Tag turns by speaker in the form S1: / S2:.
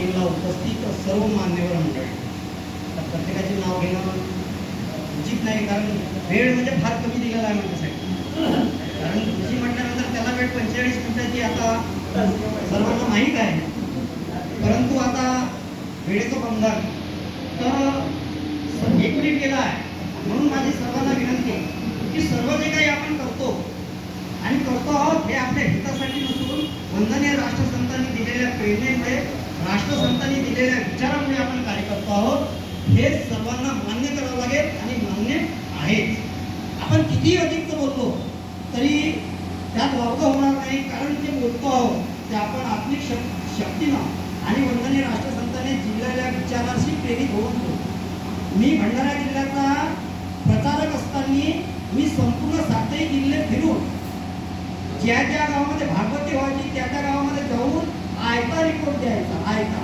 S1: मीटिंगला उपस्थित सर्व मान्यवर मंडळी, प्रत्येकाचे नाव घेणं उचित नाही, कारण वेळ म्हणजे फार कमी दिलेला आहे माझ्यासाठी. कारण कृषी म्हटल्यानंतर त्याला वेळ 45 मिनिटाची आता सर्वांना माहीत आहे. परंतु आता वेळेचं बंधन तर 1 मिनिट गेला आहे, म्हणून माझी सर्वांना विनंती आहे की सर्व जे काही आपण करतो आणि करतो आहोत हे आपल्या हितासाठी नसून वंदनीय राष्ट्रसंतांनी दिलेल्या प्रेरणेमुळे, राष्ट्रसंतांनी दिलेल्या विचारामुळे आपण कार्य करतो आहोत. हे सर्वांना मान्य करावं लागेल आणि मान्य आहेच. आपण कितीही अधिक बोललो तरी त्यात वावग होणार नाही, कारण जे बोलतो आहोत ते आपण आपली शक्तीनं आणि वंदनीय राष्ट्रसंतांनी दिलेल्या विचाराशी प्रेरित होऊन बोलतो. मी भंडारा जिल्ह्याचा प्रचारक असताना मी संपूर्ण 7ही जिल्हे फिरून ज्या ज्या गावामध्ये भागवती व्हायची त्या त्या गावामध्ये जाऊन आयता रिपोर्ट द्यायचा, आयता